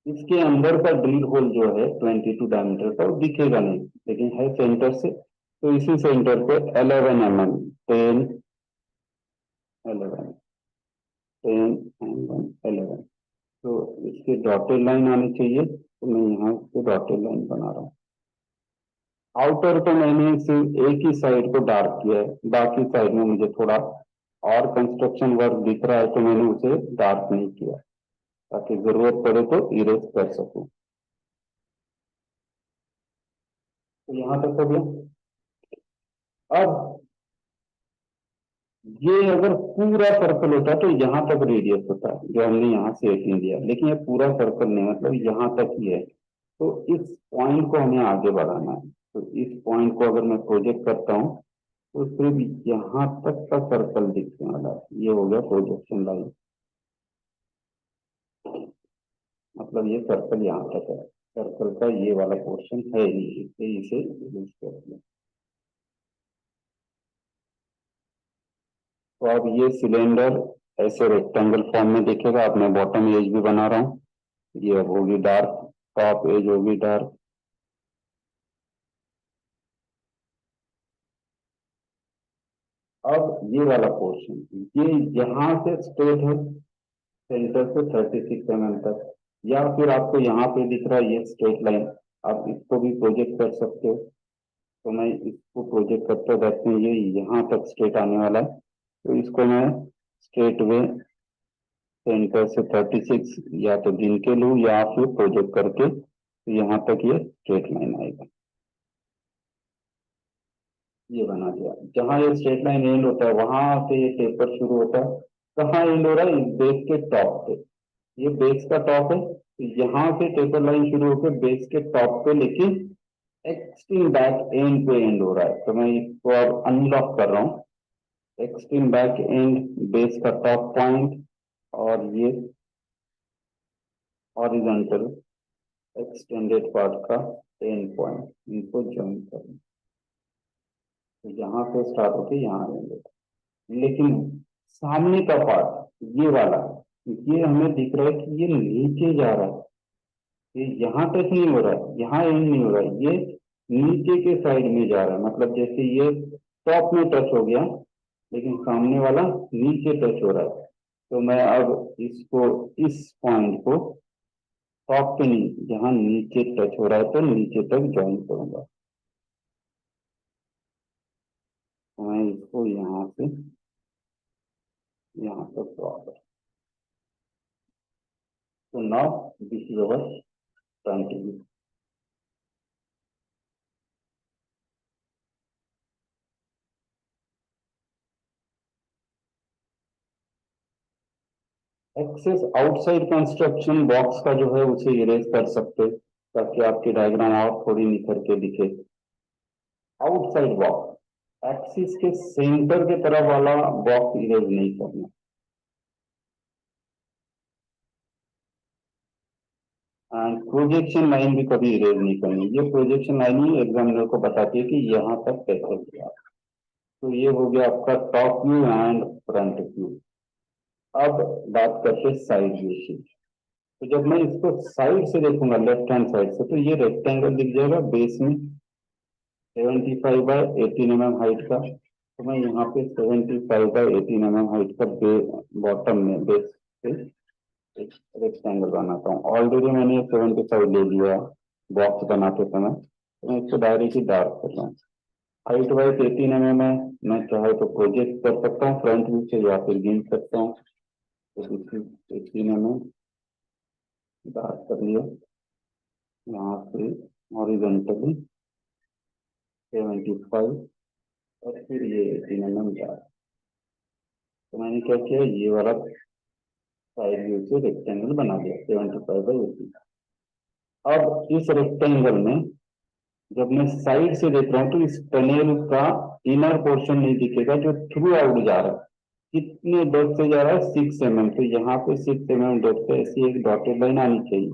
इसके अंदर का ड्रिल होल जो है 22 डायमीटर का, वो दिखेगा नहीं लेकिन है सेंटर से, तो इसी सेंटर पे 11 mm, 10 11 10 11, तो इसके डॉटेड लाइन आनी चाहिए, तो मैं यहाँ से डॉटेड लाइन बना रहा हूँ। आउटर तो मैंने सिर्फ एक ही साइड को डार्क किया है, बाकी साइड में मुझे थोड़ा और कंस्ट्रक्शन वर्क दिख रहा है तो मैंने उसे डार्क नहीं किया, ताकि जरूरत पड़े तो इरेज कर सकूं। तो यहाँ तक हो गया। अब ये अगर पूरा सर्कल होता तो यहाँ तक रेडियस होता, जो हमने यहाँ से 18 दिया, लेकिन ये पूरा सर्कल नहीं, मतलब यहाँ तक ही है। तो इस पॉइंट को हमें आगे बढ़ाना है, तो इस पॉइंट को अगर मैं प्रोजेक्ट करता हूँ तो सिर्फ यहाँ तक का सर्कल दिखने वाला है। ये हो गया प्रोजेक्शन लाइन, मतलब ये सर्कल यहाँ तक है, सर्कल का ये वाला पोर्शन है नहीं, इसलिए इसे यूज कर दिया। तो अब ये सिलेंडर ऐसे रेक्टेंगल फॉर्म में दिखेगा। अब मैं बॉटम एज भी बना रहा हूँ, ये अब होगी डार्क, टॉप एज होगी डार्क। अब ये वाला पोर्शन, ये यहाँ से स्ट्रेट है सेंटर से 36 mm तक, या फिर आपको यहाँ पे दिख रहा है ये स्ट्रेट लाइन, आप इसको भी प्रोजेक्ट कर सकते हो। तो मैं इसको प्रोजेक्ट करते रहते हैं, ये यहाँ तक स्ट्रेट आने वाला है, तो इसको मैं स्ट्रेट वे सेंटर से 36 या तो गिन के लूँ या फिर प्रोजेक्ट करके, तो यहाँ तक ये स्ट्रेट लाइन आएगा। ये बना दिया, जहां ये स्ट्रेट लाइन एंड होता है वहां से ये टेपर शुरू होता है। कहाँ एंड हो रहा है? इस बेस के टॉप पे, ये बेस का टॉप है, तो यहाँ से टेपर लाइन शुरू होकर बेस के टॉप पे लेके एक्सट्रीम बैक एंड पे एंड हो रहा है। तो मैं इसको अब अनलॉक कर रहा हूँ। एक्सट्रीम बैक एंड बेस का टॉप पॉइंट और ये हॉरिजॉन्टल एक्सटेंडेड पार्ट का एंड पॉइंट, इनको ज्वाइन करें। तो यहाँ से स्टार्ट होके यहाँ आएंगे, लेकिन सामने का पार्ट ये वाला, ये हमें दिख रहा है कि ये नीचे जा रहा है। ये यहाँ टच नहीं हो रहा है, यहाँ एंड नहीं हो रहा है, ये नीचे के साइड में जा रहा है। मतलब जैसे ये टॉप में टच हो गया लेकिन सामने वाला नीचे टच हो रहा है। तो मैं अब इसको, इस पॉइंट को टॉप पे नहीं, जहाँ नीचे टच हो रहा है तो नीचे तक ज्वाइन करूंगा। तो मैं इसको यहाँ से यहाँ तक ड्रॉ कर। तो now this is our front view. Access outside construction box का जो है उसे इरेज कर सकते, ताकि आपकी डायग्राम और थोड़ी निखर के दिखे। आउटसाइड बॉक्स, एक्सिस के सेंटर के तरफ वाला बॉक्स इरेज नहीं करना। एंड प्रोजेक्शन लाइन भी कभी इरेज नहीं करनी। ये प्रोजेक्शन लाइन ही एग्जामिनर को बताती है कि यहाँ तक कैसे किया। तो ये हो गया आपका top view and front view. अब बात करते साइड व्यू की। तो जब मैं इसको साइड से देखूंगा, लेफ्ट हैंड साइड से, तो ये रेक्टेंगल दिख जाएगा बेस में 75 बाय 18 mm हाइट का। तो मैं यहाँ पे 75 बाय 18 mm हाइट का बॉटम में बेस पे एक रेक्टेंगल बनाता हूँ। ऑलरेडी मैंने 75 ले लिया बॉक्स बनाते समय, तो मैं इसको डायरेक्टली डार्क कर रहा हूँ। हाइट वाइज 18 mm है, मैं चाहे तो प्रोजेक्ट कर सकता हूँ फ्रंट व्यू से या फिर गिन सकता हूँ। तो 18 mm डार्क कर लिया। यहाँ से हॉरिजॉन्टली 75 और फिर ये 18 mm डार्क। तो मैंने क्या किया, ये वाला साइड व्यू से रेक्टेंगल बना दिया 75 बाई 18। अब इस रेक्टेंगल में जब मैं साइड से देख रहा हूँ तो इस टनेल का इनर पोर्शन नहीं दिखेगा जो थ्रू आउट जा रहा है। कितने डेप्थ से जा रहा है, 6 mm। तो यहाँ पे 6 mm डेप्थ से ऐसी एक डॉटेड लाइन आनी चाहिए,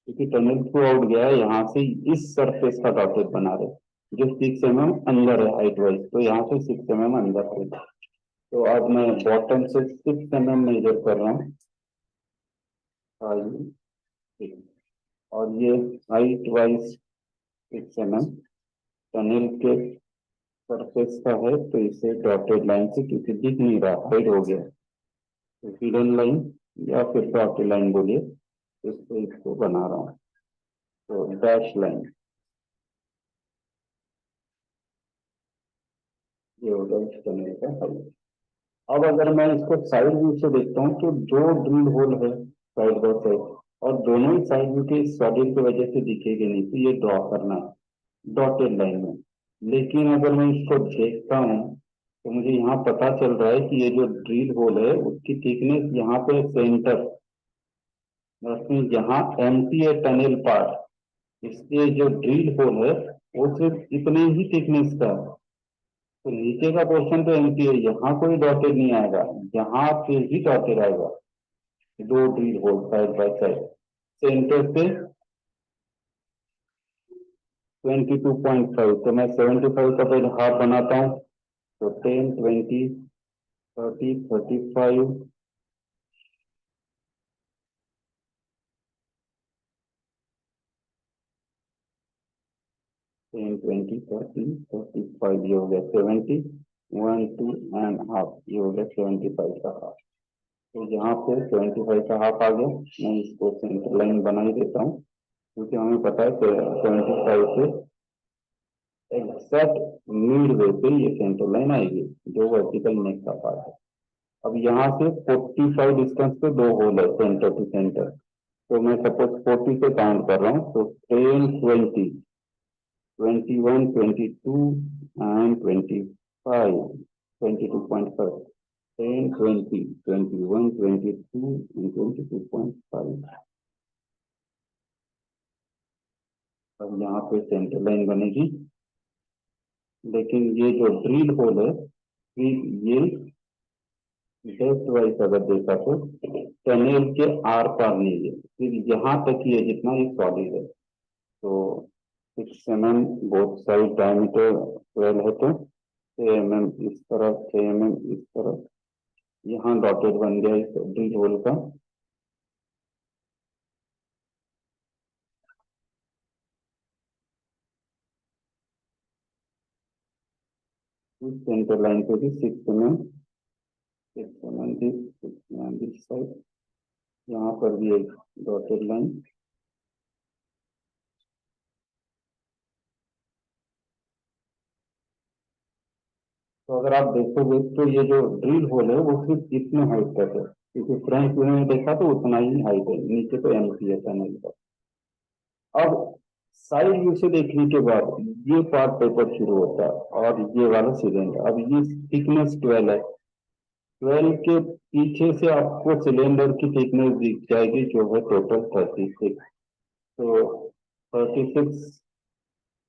क्योंकि टनल थ्रू आउट गया है। यहाँ से इस सरफेस का डॉटेड बना रहे जो 6 mm अंदर है हाइट वाइज, तो यहाँ से 6 mm अंदर है। तो अब मैं बॉटम से 6 mm मेजर कर रहा हूँ, और ये हाइट वाइज 6 mm टनल के सरफेस का है। तो इसे डॉटेड लाइन से, क्योंकि दिख नहीं रहा हाइड हो गया, तो हिडन लाइन या फिर डॉटेड लाइन बोलिए, इसको इसको बना रहा हूँ। तो डैश लाइन ये होगा इस टनल का हाइट। अब अगर मैं इसको साइड व्यू से देखता हूँ तो दो ड्रिल होल है साइड बाय साइड, और दोनों ही साइड व्यू के सॉलिड की वजह से दिखेगी नहीं, तो ये ड्रॉ करना है डॉटेड लाइन में। लेकिन अगर मैं इसको देखता हूँ तो मुझे यहाँ पता चल रहा है कि ये जो ड्रिल होल है उसकी थिकनेस यहाँ पे सेंटर, यहाँ एम्प्टी है टनल पार्ट, इसलिए जो ड्रिल होल है वो सिर्फ इतने ही थिकनेस का है। तो नीचे का पोर्शन तो एम्प्टी है, यहाँ कोई डॉटेड नहीं आएगा, यहाँ पे ही डॉटेड आएगा। दो drill hole side by side, centre से 22.5। तो मैं 75 का पहले हाफ बनाता हूँ। तो 10, 20, 30, 35, 10, 20, 30, 35, ये हो गया 70, 1, 2 एंड हाफ, ये हो गया 75 का हाफ। तो यहाँ पे 75 का हाफ आ गया। मैं इसको सेंटर लाइन बना ही देता हूँ, क्योंकि हमें पता है 75 से एग्जैक्ट मिड वे पे ये सेंटर लाइन आएगी जो वर्टिकल नेक का पार्ट है। अब यहाँ से 45 डिस्टेंस पे दो होल है सेंटर टू सेंटर। तो मैं सपोज 40 से काउंट कर रहा हूँ। तो 10, 20, 21, 22 एंड 25, 22.5। 10, 20, 21, 22 and 22.5। अब यहाँ पे सेंटर लाइन बनेगी, लेकिन ये जो ड्रिल होल है फिर ये डेप्थ वाइज अगर देखा तो टनल के आर पार नहीं है, फिर यहाँ तक ही है जितना ये सॉलिड है। तो 6 mm बोथ साइड डायमीटर 12 है, तो 6 mm इस तरफ, 6 mm इस तरफ, यहाँ डॉटेड बन गया इस ड्रिल होल का। इस सेंटर लाइन पे भी 6 mm, 6 mm दिस साइड, यहाँ पर भी एक डॉटेड लाइन। तो अगर आप देखोगे तो ये जो ड्रिल होल है वो सिर्फ इतने हाइट तक है, क्योंकि फ्रंट व्यू में देखा तो उतना ही हाइट है, नीचे तो एम्प्टी है टनल का। अब साइड व्यू से देखने के बाद ये पार्ट पेपर शुरू होता है और ये वाला सिलेंडर। अब ये थिकनेस 12 है, 12 के पीछे से आपको सिलेंडर की थिकनेस दिख जाएगी जो है टोटल 36। तो 36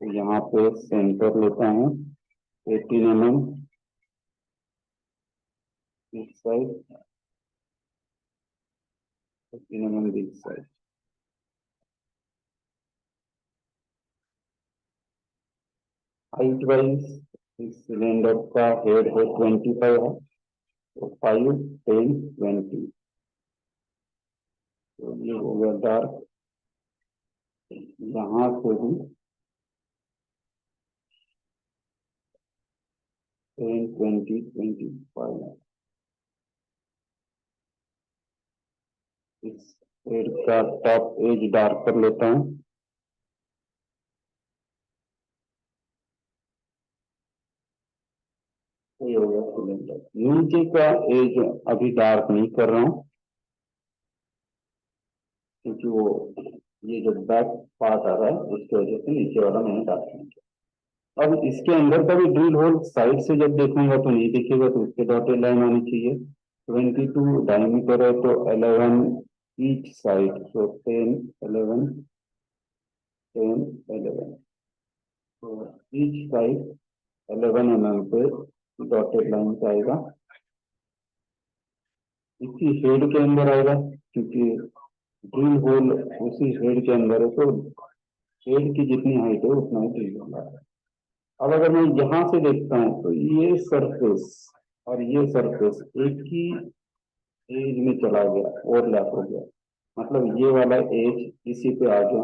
यहाँ पे सेंटर लेता हूँ, 18 mm इस side, 18 mm this side. Height wise इस सिलेंडर का हेड है 25 है, तो 5, 10, 20। तो ये हो गया डार्क। यहाँ से भी 10, 20, 25। इस हेड का टॉप एज डार्क कर लेता हूँ। ये हो गया सिलेंडर। नीचे का एज अभी डार्क नहीं कर रहा हूँ, क्योंकि वो ये जो बैक पार्ट आ रहा है उसकी वजह से नीचे वाला मैंने डार्क नहीं किया। अब इसके अंदर का भी ड्रिल होल साइड से जब देखूंगा तो नहीं दिखेगा, तो उसके डॉटेड लाइन आनी चाहिए। 22 डायमीटर है, तो 11 ईच साइड, तो 10, 11, 10, 11। तो ईच साइड 11 mm पे डॉटेड लाइन आएगा, इसी हेड के अंदर आएगा, क्योंकि ड्रिल होल उसी हेड के अंदर है, तो हेड की जितनी हाइट है उतना ही ड्रिल होल आएगा। अब अगर मैं यहाँ से देखता हूँ तो ये सरफेस और ये सरफेस एक ही एज में चला गया, ओवरलैप हो गया, मतलब ये वाला एज इसी पे आ गया।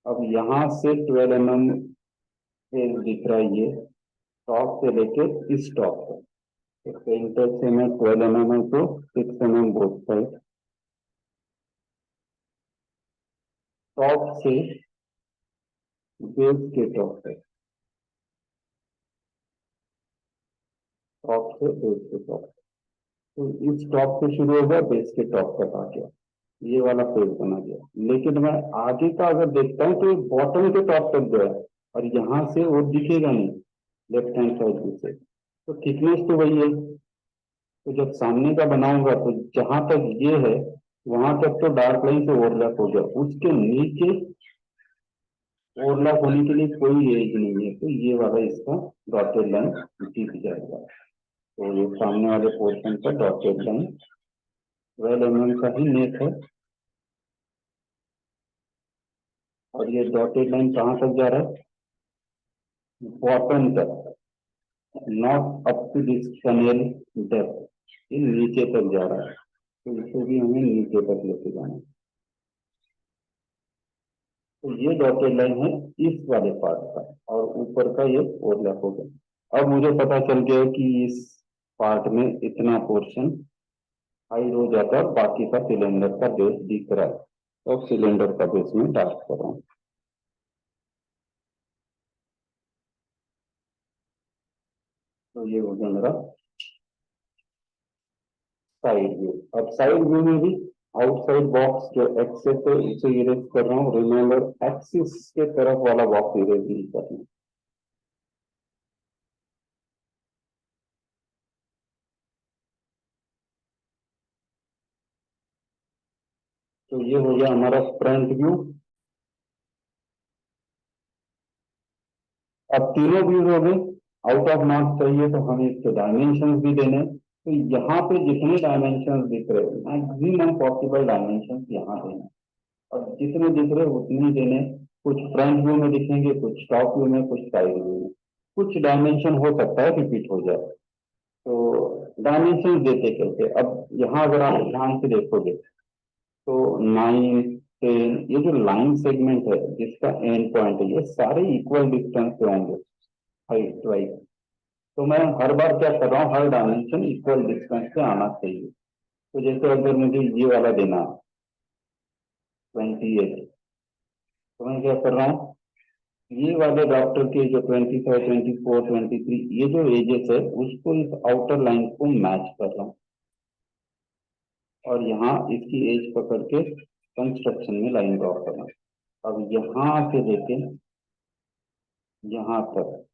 अब यहाँ से 12 mm एज दिख रहा है, ये टॉप से लेके इस टॉप तक। सेंटर से मैं 12 mm को 6 mm बोथ साइड, टॉप से बेस के टॉप तक, टॉप से बेस के टॉप। तो इस टॉप से शुरू हो गया, बेस के टॉप तक आ गया, ये वाला पेज बना गया। लेकिन मैं आगे का अगर देखता हूँ तो ये बॉटम के टॉप तक गया है, और यहाँ से वो दिखेगा नहीं लेफ्ट हैंड साइड से। तो थिकनेस तो वही है, तो जब सामने का बनाऊंगा तो जहां तक ये है वहां तक तो डार्क लाइन से ओवरलैप हो गया, उसके नीचे ओवरलैप होने के लिए कोई एज नहीं है, तो ये वाला इसका डॉटेड लाइन दिख जाएगा। तो ये सामने वाले पोर्शन का डॉटेड लाइन 12 mm का ही नेट है, और ये डॉटेड लाइन कहाँ तक जा रहा है, बॉटम तक, not up to this tunnel depth, ये नीचे तक जा रहा है, तो इसे भी हमें नीचे तक लेके जाना है। तो ये डॉटेड लाइन है इस वाले पार्ट का, और ऊपर का ये ओवरलैप हो गया। अब मुझे पता चल गया कि इस पार्ट में इतना पोर्शन हाइड हो जाता है, बाकी का सिलेंडर का बेस दिख रहा है, तो सिलेंडर का बेस में डार्क कर रहा हूँ। तो ये हो गया मेरा साइड व्यू। अब साइड व्यू में भी आउटसाइड बॉक्स जो एक्सेस है उसे इरेज कर रहा हूँ। रिमेंबर एक्सिस के तरफ वाला बॉक्स इरेज नहीं करना। तो ये हो गया हमारा फ्रंट व्यू। अब तीनों व्यूज हो गए। आउट ऑफ मार्क्स चाहिए तो हमें इसके डायमेंशन भी देने। तो यहाँ पे जितने डायमेंशन दिख रहे मैक्सिमम पॉसिबल डायमेंशन यहाँ देने, और जितने दिख रहे उतने ही देने। कुछ फ्रंट व्यू में दिखेंगे, कुछ टॉप व्यू में, कुछ साइड व्यू में। कुछ डायमेंशन हो सकता है रिपीट हो जाए, तो डायमेंशन देते कैसे। अब यहाँ अगर आप ध्यान से देखोगे तो 9, 10, ये जो लाइन सेगमेंट है जिसका एंड पॉइंट है, ये सारे इक्वल डिस्टेंस पे होंगे हाइट वाइज। तो मैं हर बार क्या कर रहा हूँ, हर डायमेंशन इक्वल डिस्टेंस पे आना चाहिए। तो जैसे अगर मुझे ये वाला देना 28, तो मैं क्या कर रहा हूँ, ये वाले डॉक्टर के जो 25, 24, 23 ये जो एजेस है उसको इस आउटर लाइन को मैच कर रहा हूँ, और यहाँ इसकी एज पकड़ के कंस्ट्रक्शन में लाइन ड्रॉ कर रहा हूँ। अब यहाँ से लेके यहाँ तक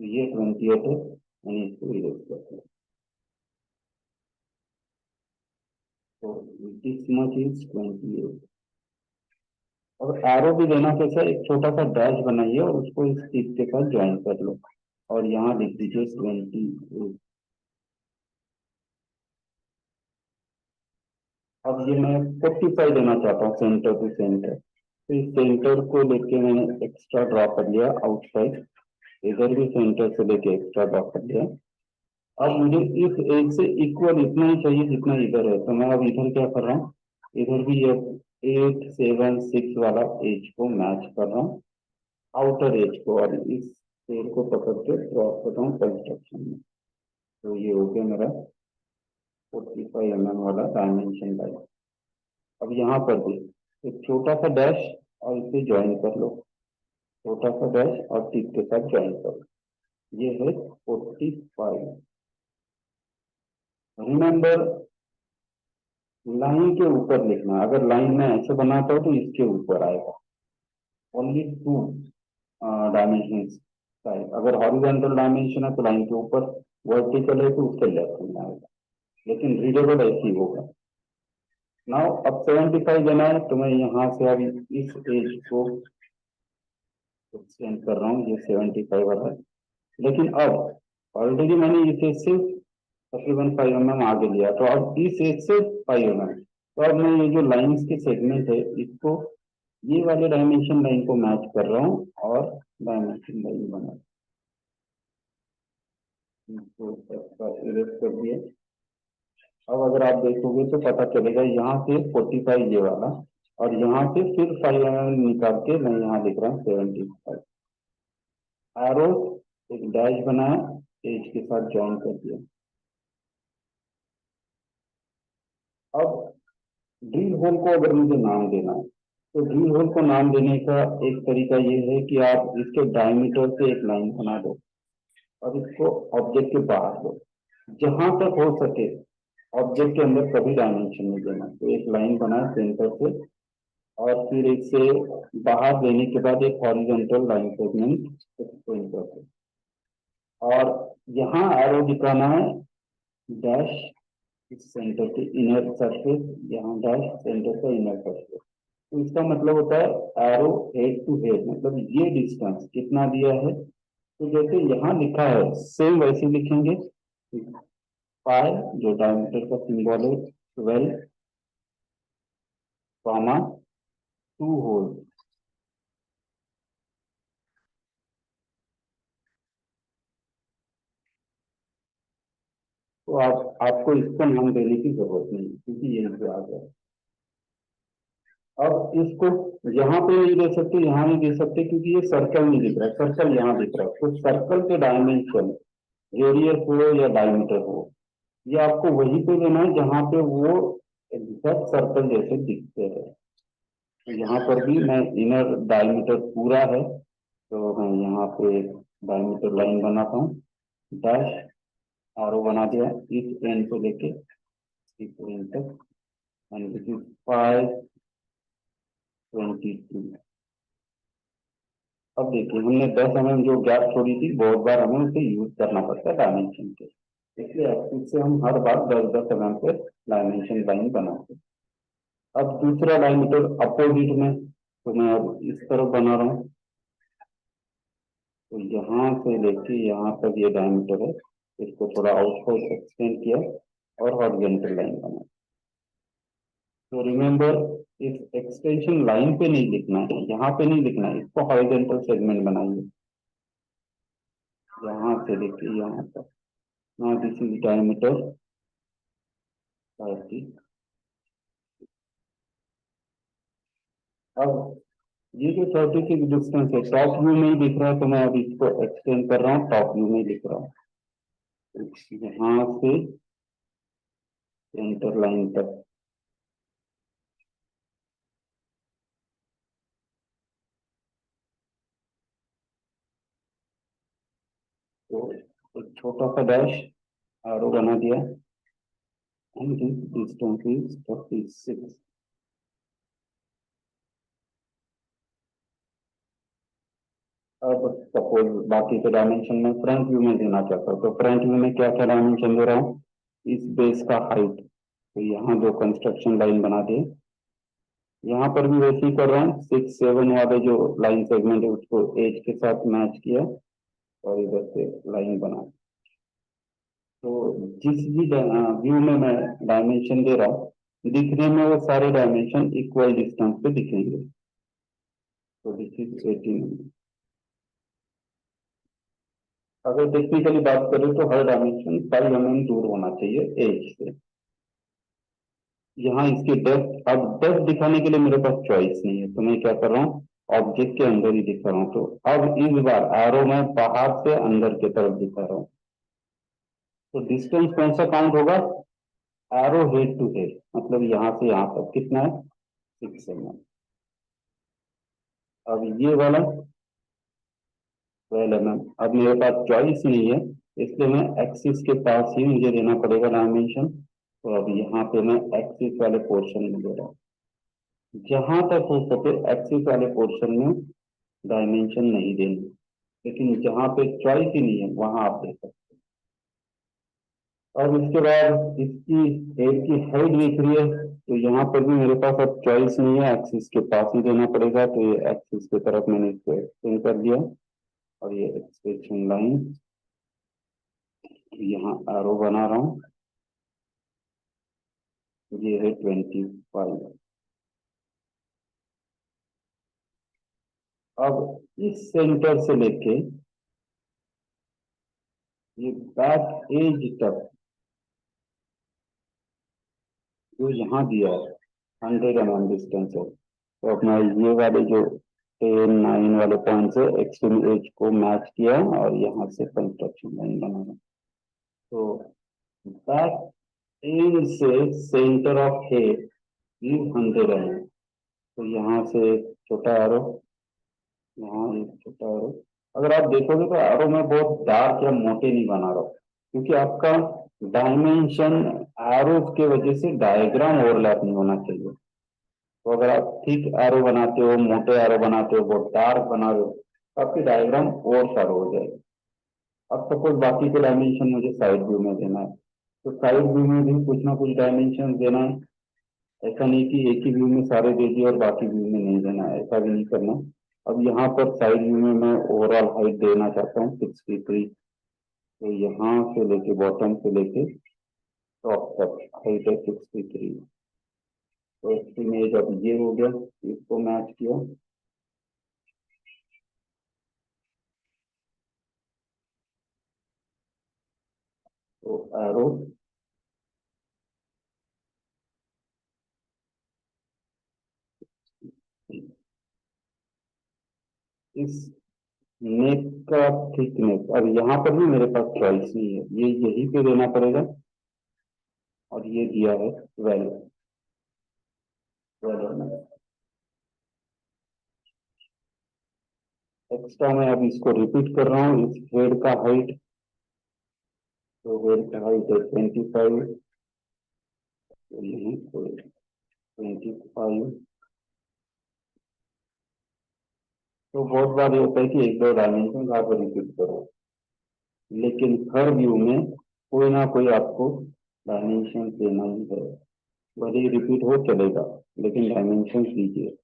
ये 28 है, यानी इसको इरेज करते हैं। तो दिस मच इज 28। अब एरो भी देना कैसा है, एक छोटा सा डैश बनाइए और उसको इस टिप के साथ ज्वाइन कर लो, और यहाँ लिख दीजिए 28। अब ये मैं 45 देना चाहता हूँ सेंटर टू सेंटर। तो इस सेंटर को लेके मैंने एक्स्ट्रा ड्रॉ कर लिया आउटसाइड, इधर भी सेंटर से लेके एक्स्ट्रा ड्रॉ कर लिया। अब मुझे इस एज से इक्वल इतना ही चाहिए जितना इधर है, तो मैं अब इधर क्या कर रहा हूँ, इधर भी ये 8, 7, 6 वाला एज को मैच कर रहा हूँ, आउटर एज को, और इस पेड़ को पकड़ के ड्रॉ कर रहा हूँ कंस्ट्रक्शन में। तो ये हो गया मेरा 45 वाला डायमेंशन लाइन। अब यहाँ पर भी एक छोटा सा डैश और इसे ज्वाइन कर लो, छोटा सा डैश और टिप के साथ ज्वाइन कर लो, ये है 45। रिमेंबर, लाइन के ऊपर लिखना। अगर लाइन में ऐसे बनाता हूँ तो इसके ऊपर आएगा, ओनली 2 डायमेंशन साइड। अगर हॉरिजॉन्टल डायमेंशन है तो लाइन के ऊपर, वर्टिकल है तो उसके लेफ्ट में आएगा, लेकिन रीडेबल ऐसे ही होगा। नाउ अब 75 देना है, तो मैं यहाँ से अभी इस एज को एक्सटेंड कर रहा हूँ, ये 75 वाला है। लेकिन अब ऑलरेडी मैंने इसे सिर्फ तकरीबन 5 आगे लिया, तो अब इस एज से 5 तो अब मैं ये जो लाइंस के सेगमेंट है इसको ये वाले डायमेंशन लाइन को मैच कर रहा हूँ, और डायमेंशन लाइन बना इरेज कर दिया। अब अगर आप देखोगे तो पता चलेगा यहाँ से 45 ये वाला, और यहाँ से फिर 5 निकाल के मैं यहाँ लिख रहा हूँ 75। एरो एक डैश बनाया, एज के साथ ज्वाइन कर दिया। अब ड्रिल होल को अगर मुझे नाम देना है, तो ड्रिल होल को नाम देने का एक तरीका ये है कि आप इसके डायमीटर से एक लाइन बना दो और इसको ऑब्जेक्ट के बाहर दो, जहां तक हो सके ऑब्जेक्ट के अंदर कभी डायमेंशन नहीं देना। तो एक लाइन बनाए सेंटर से, और फिर इससे बाहर देने के बाद एक हॉरिजॉन्टल लाइन सेगमेंट सेंटर से, और यहाँ एरो दिखाना है डैश इस सेंटर के इनर सरफेस, यहाँ डैश सेंटर का इनर सरफेस। तो इसका मतलब होता है एरो हेड टू हेड, मतलब ये डिस्टेंस कितना दिया है। तो जैसे यहाँ लिखा है सेम वैसे लिखेंगे, पाई जो डायमीटर का सिंबल है 12, कॉमा 2 होल। तो आपको इसका नाम देने की जरूरत नहीं, क्योंकि ये आ गया। अब इसको यहाँ पे नहीं दे सकते, यहाँ नहीं दे सकते, क्योंकि ये सर्कल नहीं दिख रहा है, सर्कल यहाँ दिख रहा है। तो सर्कल के डायमेंशन रेडियस हो या डायमीटर हो, ये आपको वहीं पे देना है जहाँ पे वो एग्जैक्ट सर्कल जैसे दिखते हैं। तो यहाँ पर भी मैं इनर डायमीटर पूरा है, तो मैं यहाँ पे डायमीटर लाइन बनाता हूँ, डैश आरो बना दिया इस एंड से लेके इस एंड तक, एंड दिस इज 522। अब देखिए हमने 10 जो गैप छोड़ी थी, बहुत बार हमें उसे यूज करना पड़ता है डायमेंशन के, इसलिए एक्सिस से हम हर बार 10 10 पे डायमेंशन लाइन बनाते हैं। अब दूसरा डायमीटर अपोजिट में, तो मैं अब इस तरफ बना रहा हूँ। तो यहाँ से लेके यहाँ तक ये डायमीटर है, इसको थोड़ा आउटसाइड एक्सटेंड किया और हॉरिजॉन्टल लाइन बनाई। तो रिमेम्बर, इस एक्सटेंशन लाइन पे नहीं लिखना है, यहाँ पे नहीं लिखना है, इसको हॉरिजॉन्टल सेगमेंट बनाइए यहाँ से लेके यहाँ तक। Now this is diameter 30। अब ये जो 36 डिस्टेंस है टॉप व्यू में ही दिख रहा है, तो मैं अब इसको एक्सटेंड कर रहा हूँ, टॉप व्यू में ही दिख रहा हूँ। यहाँ से सेंटर लाइन तक। तो एक छोटा सा डैश आरो बना दिया, एंड दिस डिस्टेंस इज 36। अब सपोज बाकी के डायमेंशन में फ्रंट व्यू में देना चाहता हूँ, तो फ्रंट व्यू में क्या क्या डायमेंशन दे रहा हूँ, इस बेस का हाइट। तो यहाँ दो कंस्ट्रक्शन लाइन बना दिए, यहाँ पर भी वैसे ही कर रहा हूँ, 6 7 वाले जो लाइन सेगमेंट है उसको एज के साथ मैच किया और इधर से लाइन बना। तो जिस भी व्यू में मैं डायमेंशन दे रहा हूँ, दिखने में वो सारे डायमेंशन इक्वल डिस्टेंस पे दिखेंगे। तो दिस इज 18। अगर टेक्निकली बात करें तो हर डायमेंशन 5 mm दूर होना चाहिए एज से। यहाँ इसकी डेप्थ, अब डेप्थ दिखाने के लिए मेरे पास चॉइस नहीं है, तो मैं क्या कर रहा हूँ, ऑब्जेक्ट के अंदर ही दिखा रहा हूँ। तो अब इस बार एरो में बाहर से अंदर की तरफ दिखा रहा हूँ। तो डिस्टेंस कौन सा काउंट होगा, एरो हेड टू हेड, मतलब यहाँ से यहाँ तक कितना है, 6 mm। अब ये वाला 12 mm। अब मेरे पास चॉइस नहीं है, इसलिए मैं एक्सिस के पास ही मुझे देना पड़ेगा डायमेंशन। तो अब यहाँ पे मैं एक्सिस वाले पोर्शन में दे रहा हूँ, जहां तक हो सके एक्सिस वाले पोर्शन में डायमेंशन नहीं देंगे, लेकिन जहां पे चॉइस ही नहीं है वहां आप दे सकते हैं। और इसके बाद इसकी हेड की हाइट दिख रही है, तो यहाँ पर भी मेरे पास अब चॉइस नहीं है, एक्सिस के पास ही देना पड़ेगा। तो ये एक्सिस की तरफ मैंने इसको एक्सटेंड कर दिया, और ये एक्सटेंशन लाइन यहाँ एरो बना रहा हूँ, ये है 25। अब इस सेंटर से लेके ये बैक एज तक जो यहाँ दिया है 100 mm डिस्टेंस है, तो अपना ये वाले जो 10 9 वाले पॉइंट से एक्सट्रीम एज को मैच किया और यहाँ से कंस्ट्रक्शन लाइन बनाना। तो बैक एज से centre of head is 100 mm। तो यहाँ से छोटा एरो, यहाँ एक छोटा एरो। अगर आप देखोगे तो एरो में बहुत डार्क या मोटे नहीं बना रहा हूं, क्योंकि आपका डायमेंशन एरोज के वजह से डायग्राम ओवरलैप नहीं होना चाहिए। तो अगर आप थिक एरो बनाते हो, मोटे एरो बनाते हो, बहुत डार्क बना रहे हो, तो आपकी डायग्राम और शार्प हो जाएगी। अब सपोज बाकी के डायमेंशन मुझे साइड व्यू में देना है, तो साइड व्यू में भी कुछ ना कुछ डायमेंशन देना है। ऐसा नहीं कि एक ही व्यू में सारे दे दिए और बाकी व्यू में नहीं देना है, ऐसा भी नहीं करना। अब यहाँ पर साइड व्यू में मैं ओवरऑल हाइट देना चाहता हूँ 63। तो यहाँ से लेके बॉटम से लेके टॉप तक हाइट है 63। तो इसकी इमेज अब ये हो गया, इसको मैच किया। तो एरो इस नेक का थिकनेस, अब यहाँ पर भी मेरे पास चॉइस नहीं है, ये यही पे देना पड़ेगा, और ये दिया है 12 एक्स्ट्रा। मैं अब इसको रिपीट कर रहा हूँ, इस हेड का हाइट, तो हेड का हाइट है 25, तो यही 25। तो बहुत बार ये होता है कि एक दो डायमेंशन आप रिपीट करो, लेकिन हर व्यू में कोई ना कोई आपको डायमेंशन देना ही है। भले ही रिपीट हो चलेगा, लेकिन डायमेंशन दीजिए।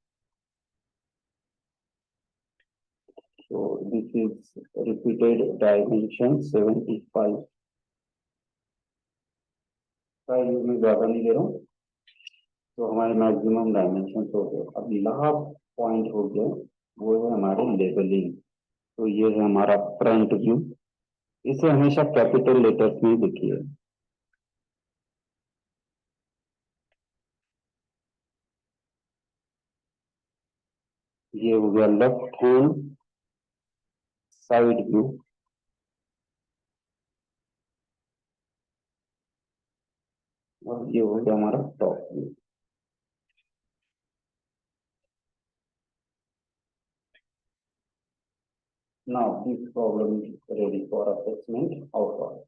तो this is repeated dimension 75। Five में ज्यादा नहीं दे रहा हूँ। तो हमारे मैक्सिमम डायमेंशन हो गए। अब लास्ट पॉइंट हो गया, वो है हमारे लेबलिंग। तो ये है हमारा फ्रंट व्यू। इसे हमेशा कैपिटल लेटर्स में लिखिए। ये हो गया लेफ्ट हैंड साइड व्यू। और ये हो गया हमारा top view. Now this problem is ready for assessment outward.